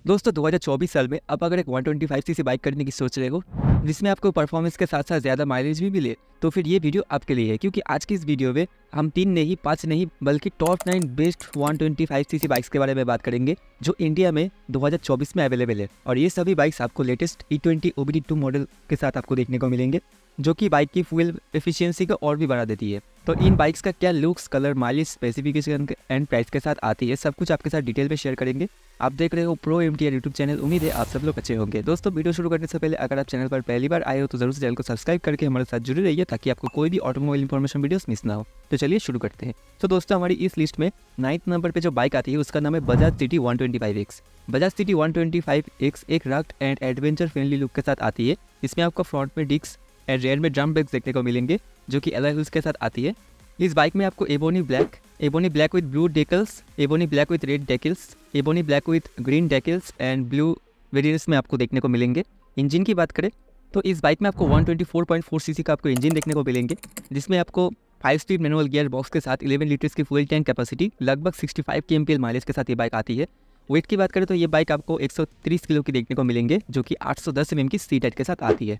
दोस्तों 2024 साल में अब अगर एक 125 सीसी बाइक खरीदने की सोच रहे हो जिसमें आपको परफॉर्मेंस के साथ साथ ज़्यादा माइलेज भी मिले तो फिर ये वीडियो आपके लिए है, क्योंकि आज की इस वीडियो में हम 3 नहीं 5 नहीं बल्कि टॉप 9 बेस्ट 125 सीसी बाइक्स के बारे में बात करेंगे जो इंडिया में 2024 में अवेलेबल है। और ये सभी बाइक्स आपको लेटेस्ट E20 OBD2 मॉडल के साथ आपको देखने को मिलेंगे जो कि बाइक की फ्यूल एफिशिएंसी को और भी बढ़ा देती है। तो इन बाइक्स का क्या looks, colour, mileage, specification and price के साथ आती है, सब कुछ आपके साथ डिटेल में शेयर करेंगे। आप देख रहे हो प्रो MTR यूट्यूब चैनल। उम्मीद है आप सब लोग अच्छे होंगे। दोस्तों वीडियो शुरू करने से पहले अगर आप चैनल पर पहली बार आए हो तो जरूर से चैनल को सब्सक्राइब करके हमारे साथ जुड़े रहिए ताकि आपको कोई भी ऑटोमोबाइल इन्फॉर्मेशन वीडियोस मिस ना हो। तो चलिए शुरू करते हैं। तो दोस्तों हमारी इस लिस्ट में 9th नंबर पे जो बाइक आती है उसका नाम है Bajaj city 125X। Bajaj city 125X एक rugged and adventure friendly look के साथ आती है। इसमें आपको फ्रंट में डिस्क एंड रेयर में ड्रम ब्रेक्स देखने को मिलेंगे जो कि अलॉय व्हील्स के साथ आती है। इस बाइक में आपको ebony black with blue decals, ebony black with red decals, ebony black with green decals and blue variants में आपको देखने को मिलेंगे। इंजन की बात करें तो इस बाइक में आपको 124.4 सीसी का आपको इंजन देखने को मिलेंगे जिसमें आपको 5 स्पीड मैनुअल गियर बॉक्स के साथ 11 लीटर्स की फ्यूल टैंक कैपेसिटी, लगभग 65 kmpl माइलेज के साथ ये बाइक आती है। वेट की बात करें तो ये बाइक आपको 130 किलो की देखने को मिलेंगे जो कि 810 mm की सीट हाइट के साथ आती है।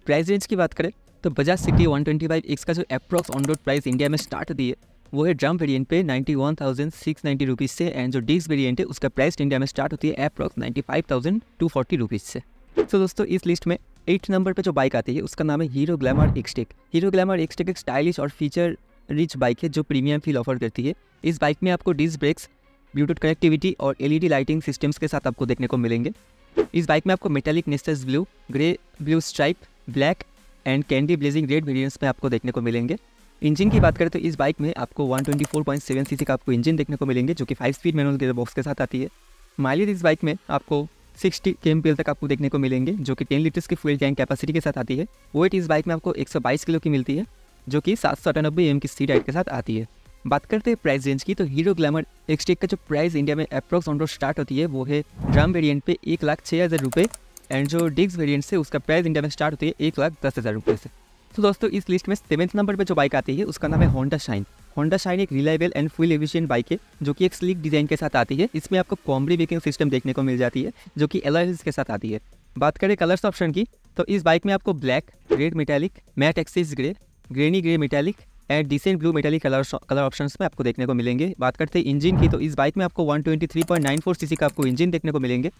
प्राइस रेंज की बात करें तो बजाज सिटी 125X का जो approx on road price India में स्टार्ट होती है वो है ड्रम वेरिएंट पे 91,690 रुपीज़ से, एंड जो डिस्क वेरिएंट है उसका प्राइस इंडिया में स्टार्ट होती है अप्रॉक्स 95,240 रुपीज़ से। तो दोस्तों इस लिस्ट में 8th नंबर पे जो बाइक आती है उसका नाम है hero glamour XTEC. Hero glamour XTEC एक स्टाइलिश और फीचर रिच बाइक है जो प्रीमियम फील ऑफर करती है। इस बाइक में आपको डिस्क ब्रेक्स, ब्लूटूथ कनेक्टिविटी और LED लाइटिंग सिस्टम्स के साथ आपको देखने को मिलेंगे। इस बाइक में आपको metallic nexus blue, grey blue stripe, black and candy blazing red variants में आपको देखने को मिलेंगे। इंजन की बात करें तो इस बाइक में आपको 124.7 सीसी का आपको इंजन देखने को मिलेंगे जो कि 5 स्पीड मैनुअल गियर बॉक्स के साथ आती है। माइलेज इस बाइक में आपको 60 kmpl तक आपको देखने को मिलेंगे जो कि 10 लीटर्स की फ्यूल टैंक कैपेसिटी के साथ आती है। वेट इस बाइक में आपको 122 किलो की मिलती है जो कि 798 mm की सीट हाइट के साथ आती है। बात करते हैं प्राइस रेंज की तो हीरो ग्लैमर एक्सटेक का जो प्राइस इंडिया में अप्रॉक्स ऑन रोड स्टार्ट होती है वो है ड्रम वेरिएंट पे 1,06,000 रुपये, एंड जो डिस्क वेरिएंट से उसका प्राइस इंडिया में स्टार्ट होती है 1,10,000 रुपये से। तो दोस्तों इस लिस्ट में 7th नंबर पे जो बाइक आती है उसका नाम है होंडा शाइन। होंडा शाइन एक reliable and full efficient bike है जो कि एक स्लिक डिजाइन के साथ आती है। इसमें आपको कॉम्बी ब्रेकिंग सिस्टम देखने को मिल जाती है जो कि अलॉय व्हील्स के साथ आती है। बात करें कलर्स ऑप्शन की तो इस बाइक में आपको black, red metallic, matte axis grey, grainy grey metallic and decent blue metallic colour options में आपको देखने को मिलेंगे। बात करते हैं इंजन की तो इस बाइक में आपको 123.94 सीसी का आपको इंजन देखने को मिलेंगे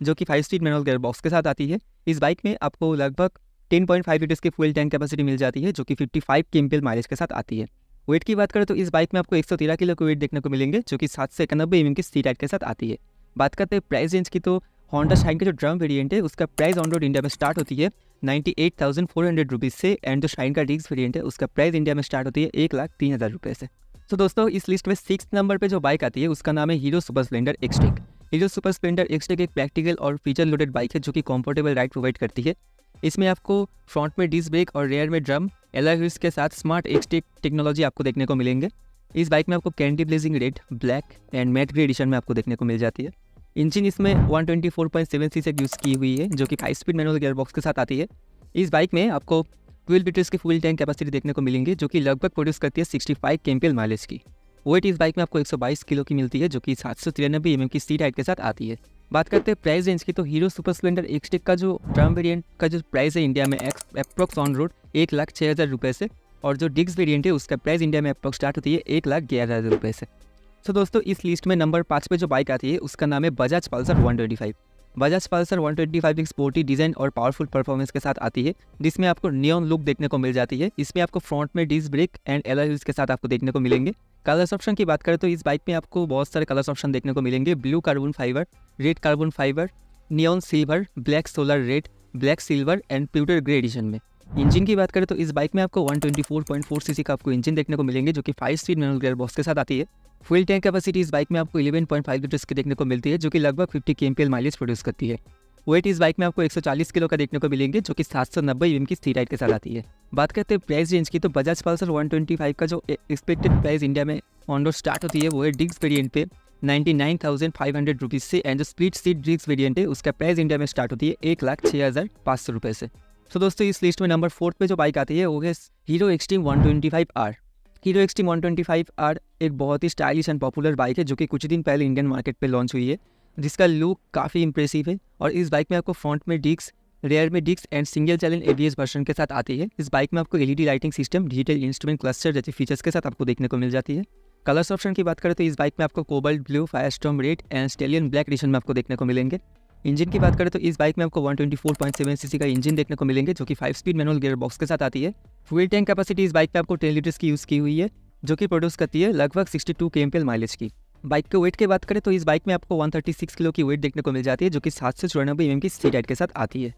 जो कि 5 स्पीड मैनुअल गियर बॉक्स के साथ आती है। इस बाइक में आपको लगभग 10.5 लीटर्स की फ्यूल टैंक कैपेसिटी मिल जाती है जो कि 55 kmpl माइलेज के साथ आती है। वेट की बात करें तो इस बाइक में आपको 113 किलो का वेट देखने को मिलेंगे जो कि 791 mm की सीट हाइट के साथ आती है। बात करते हैं प्राइस रेंज की तो होंडा शाइन का जो ड्रम वेरिएंट है उसका प्राइस ऑन रोड इंडिया में स्टार्ट होती है 98,400 रुपीज़ से, एंड जो शाइन का डिस्क वेरिएंट है उसका प्राइस इंडिया में स्टार्ट होती है 1,03,000 रुपये से। तो दोस्तों इस लिस्ट में 6th नंबर पे जो बाइक आती है उसका नाम है hero super Splendor XTEC. Hero super Splendor XTEC एक प्रैक्टिकल और फीचर लोडेड बाइक है जो कि कंफर्टेबल राइड प्रोवाइड करती है। इसमें आपको फ्रंट में डिस्क ब्रेक और रेयर में ड्रम अलॉय व्हील्स के साथ स्मार्ट एक्सटेक टेक्नोलॉजी आपको देखने को मिलेंगे। इस बाइक में आपको candy blazing red, black and matte grey edition में आपको देखने को मिल जाती है। इंजन इसमें 124.7 सीसी यूज़ की हुई है जो कि 5 स्पीड मैनुअल गियर बॉक्स के साथ आती है। इस बाइक में आपको 12 लीटर्स की फुल टैंक कैपेसिटी देखने को मिलेंगे जो कि लगभग प्रोड्यूस करती है 65 kmpl माइलेज की। वेट इस बाइक में आपको 122 किलो की मिलती है जो कि 793 mm की सीट हाइट के साथ आती है। बात करते हैं प्राइस रेंज की तो हीरो सुपर स्प्लेंडर एक्सटेक का जो ड्रम वेरिएंट का जो प्राइस है इंडिया में अप्रॉक्स ऑन रोड 1,06,000 रुपये से, और जो डिस्क वेरिएंट है उसका प्राइस इंडिया में अप्रॉक्स स्टार्ट होती है 1,11,000 रुपये से। तो दोस्तों इस लिस्ट में नंबर 5 पे जो बाइक आती है उसका नाम है बजाज पल्सर 125। बजाज पल्सर 125 एक स्पोर्टी डिजाइन और पावरफुल परफॉर्मेंस के साथ आती है जिसमें आपको नियॉन लुक देखने को मिल जाती है। इसमें आपको फ्रंट में disc brake and alloy wheels के साथ आपको देखने को मिलेंगे। कलर्स ऑप्शन की बात करें तो इस बाइक में आपको बहुत सारे कलर्स ऑप्शन देखने को मिलेंगे। Blue carbon fibre, red carbon fibre, neon silver, black solar red, black silver and pewter grey edition में। इंजन की बात करें तो इस बाइक में आपको 124.4 सीसी का आपको इंजन देखने को मिलेंगे जो कि 5 स्पीड मैनुअल गियर बॉक्स के साथ आती है। फ्यूल टैंक कैपेसिटी इस बाइक में आपको 11.5 लीटर्स की देखने को मिलती है जो कि लगभग 50 kmpl माइलेज प्रोड्यूस करती है। वेट इस बाइक में आपको 140 किलो का देखने को मिलेंगे जो कि 790 mm की सीट हाइट के साथ आती है। बात करते हैं प्राइस रेंज की तो बजाज पल्सर 125 का जो एक्सपेक्टेड प्राइस इंडिया में ऑन रोड स्टार्ट होती है वो है डिस्क वेरिएंट पे 99,500 रुपीज़ से, एंड जो स्प्लिट सीट डिस्क वेरिएंट है उसका प्राइस इंडिया में स्टार्ट होती है 1,06,500 रुपये से। तो दोस्तों इस लिस्ट में नंबर 4 पे जो बाइक आती है वो है hero extreme 125R। Hero extreme 125R एक बहुत ही स्टाइलिश एंड पॉपुलर बाइक है जो कि कुछ दिन पहले इंडियन मार्केट पे लॉन्च हुई है। जिसका लुक काफ़ी इंप्रेसिव है। और इस बाइक में आपको फ्रंट में डिस्क, रेयर में disc and single channel ABS version के साथ आती है। इस बाइक में आपको LED lighting system, digital instrument cluster जैसे फीचर्स के साथ आपको देखने को मिल जाती है। कलर्स ऑप्शन की बात करें तो इस बाइक में आपको cobalt blue, firestorm red and stallion black edition में आपको देखने को मिलेंगे। इंजन की बात करें तो इस बाइक में आपको 124.7 सीसी का इंजन देखने को मिलेंगे, जो कि 5 स्पीड मैनुअल गियर बॉक्स के साथ आती है। फ्यूल टैंक कैपेसिटी इस बाइक पे आपको 10 लीटर्स की यूज़ की हुई है, जो कि प्रोड्यूस करती है लगभग 62 kmpl माइलेज की। बाइक के वेट की बात करें तो इस बाइक में आपको 136 किलो की वेट देखने को मिल जाती है, जो कि 794 mm की सीट हाइट के साथ आती है।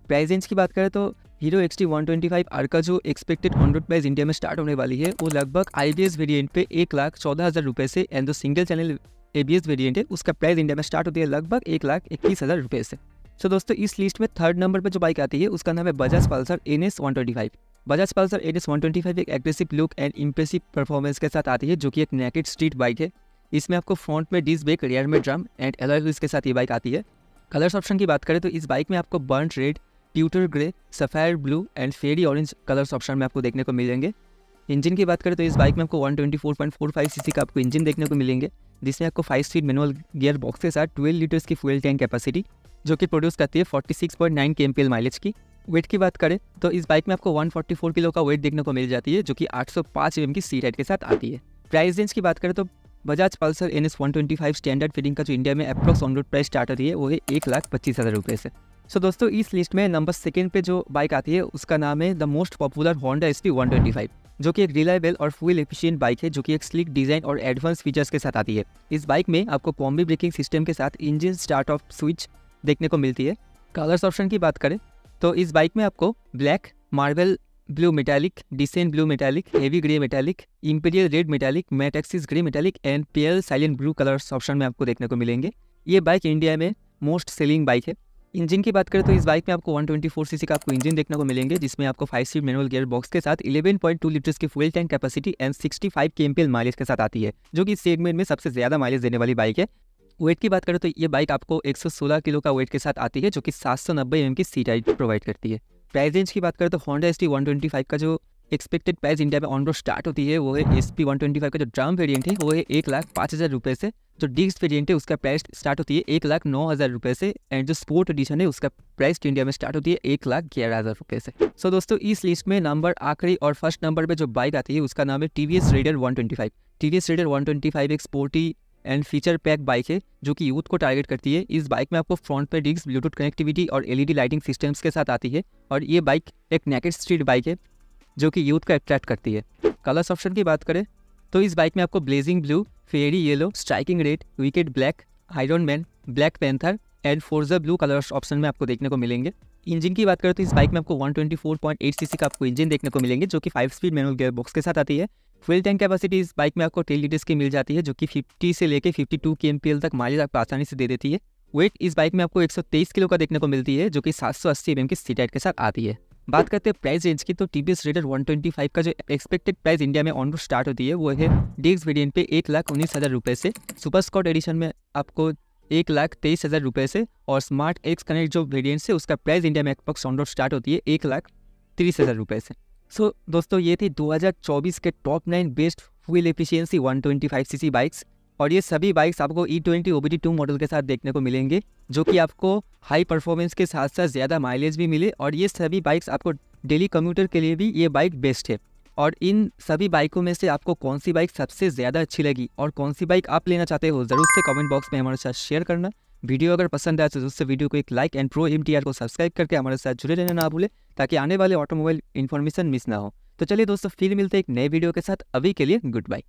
प्राइस रेंज की बात करें तो हीरो XT 125R का जो expected on road price India में स्टार्ट होने वाली है वो लगभग IBS वेरिएंट पे 1,14,000 रुपये से, एंड जो सिंगल चैनल ABS वेरिएंट है उसका प्राइस इंडिया में स्टार्ट होती है लगभग 1,21,000 रुपये से। सो दोस्तों, इस लिस्ट में थर्ड नंबर पर जो बाइक आती है उसका नाम है Bajaj Pulsar NS 125। Bajaj Pulsar NS 125 एक aggressive look and impressive performance के साथ आती है, जो कि एक नेकेड स्ट्रीट बाइक है। इसमें आपको फ्रंट में डिस्क ब्रेक, रियर में ड्रम एंड अलॉय व्हील्स के साथ ये बाइक आती है। कलर्स ऑप्शन की बात करें तो इस बाइक में आपको burnt red, pewter grey, sapphire blue and fiery orange colours option में आपको देखने को मिलेंगे। इंजन की बात करें तो इस बाइक में आपको 124.45 सीसी का आपको इंजन देखने को मिलेंगे, जिसमें आपको 5 स्पीड मैनुअल गियर बॉक्स के साथ 12 लीटर्स की फ्यूल टैंक कैपेसिटी, जो कि प्रोड्यूस करती है 46.9 kmpl माइलेज की। वेट की बात करें तो इस बाइक में आपको 144 किलो का वेट देखने को मिल जाती है, जो कि 805 mm की सीट हाइट के साथ आती है। प्राइस रेंज की बात करें तो Bajaj Pulsar NS 125 standard fitting का जो इंडिया में approx on road price start होती है वो है 1,25,000 रुपये से। सो दोस्तों, इस लिस्ट में नंबर सेकंड पे जो बाइक आती है उसका नाम है the most popular Honda SP 125, जो कि एक रिलायबल और फ्यूल एफिशिएंट बाइक है, जो कि एक स्लिक डिजाइन और एडवांस फीचर्स के साथ आती है। इस बाइक में आपको कॉम्बी ब्रेकिंग सिस्टम के साथ इंजन स्टार्ट ऑफ स्विच देखने को मिलती है। कलर्स ऑप्शन की बात करें तो इस बाइक में आपको black, marble blue metallic, decent blue metallic, heavy grey metallic, imperial red metallic, matte axis grey metallic and pale silent blue colours option में आपको देखने को मिलेंगे। ये बाइक इंडिया में मोस्ट सेलिंग बाइक है। इंजन की बात करें तो इस बाइक में आपको 124 सीसी का आपको इंजन देखने को मिलेंगे, जिसमें आपको 5 स्पीड मैनुअल गियर बॉक्स के साथ 11.2 लीटर्स की fuel tank capacity and 65 kmpl mileage के साथ आती है, जो कि इस सेगमेंट में सबसे ज़्यादा माइलेज देने वाली बाइक है। वेट की बात करें तो ये बाइक आपको 116 किलो का वेट के साथ आती है, जो कि 790 mm की सीट हाइट प्रोवाइड करती है। प्राइस रेंज की बात करें तो होंडा ST 125 का जो एक्सपेक्टेड प्राइस इंडिया में ऑन रोड स्टार्ट होती है वो है SP 125 का जो ड्रम वेरिएंट है वो है 1,05,000 रुपये से। जो डिस्क वेरिएंट है उसका प्राइस स्टार्ट होती है 1,09,000 रुपये से, एंड जो स्पोर्ट एडिशन है उसका प्राइस इंडिया में स्टार्ट होती है 1,11,000 रुपये से। सो दोस्तों, इस लिस्ट में नंबर आखिरी और फर्स्ट नंबर पे जो बाइक आती है उसका नाम है TVS Raider 125। TVS Raider 125 एक sporty and feature pack bike है, जो कि यूथ को टारगेट करती है। इस बाइक में आपको फ्रंट पे डिस्क, ब्लूटूथ कनेक्टिविटी और LED लाइटिंग सिस्टम्स के साथ आती है, और ये बाइक एक नेकेड स्ट्रीट बाइक है जो कि यूथ को अट्रैक्ट करती है। कलर्स ऑप्शन की बात करें तो इस बाइक में आपको blazing blue, fiery yellow, striking red, wicked black, iron man, black panther and forza blue colours option में आपको देखने को मिलेंगे। इंजन की बात करें तो इस बाइक में आपको 124.8 सीसी का आपको इंजन देखने को मिलेंगे, जो कि 5 स्पीड मैनुअल गियर बॉक्स के साथ आती है। फ्यूल टैंक कैपेसिटी इस बाइक में आपको 10 लीटर्स की मिल जाती है, जो कि 50 से लेकर 52 kmpl तक माइलेज आपको आसानी से दे देती है। वेट इस बाइक में आपको 123 किलो का देखने को मिलती है, जो कि 780 mm की सीट हाइट के साथ आती है। बात करते हैं प्राइस रेंज की तो TVS Raider 125 का जो एक्सपेक्टेड प्राइस इंडिया में ऑन रोड स्टार्ट होती है वो है डिस्क वेरिएंट पे 1,19,000 रुपये से, सुपर स्कॉट एडिशन में आपको 1,23,000 रुपये से, और स्मार्ट X कनेक्ट जो वेरिएंट से उसका प्राइस इंडिया में अप्रॉक्स ऑन रोड स्टार्ट होती है 1,30,000 रुपये से। सो दोस्तों, ये थी 2024 के top 9 best fuel efficiency 125 CC bikes, और ये सभी बाइक्स आपको E20 OBD2 मॉडल के साथ देखने को मिलेंगे, जो कि आपको हाई परफॉर्मेंस के साथ साथ ज़्यादा माइलेज भी मिले, और ये सभी बाइक्स आपको डेली कम्यूटर के लिए भी ये बाइक बेस्ट है। और इन सभी बाइकों में से आपको कौन सी बाइक सबसे ज़्यादा अच्छी लगी और कौन सी बाइक आप लेना चाहते हो, ज़रूर से कमेंट बॉक्स में हमारे साथ शेयर करना। वीडियो अगर पसंद आए तो उससे वीडियो को एक लाइक एंड प्रो MTR को सब्सक्राइब करके हमारे साथ जुड़े रहना ना भूले, ताकि आने वाले ऑटोमोबाइल इन्फॉर्मेशन मिस ना हो। तो चलिए दोस्तों, फिर मिलते हैं एक नए वीडियो के साथ। अभी के लिए गुड बाय।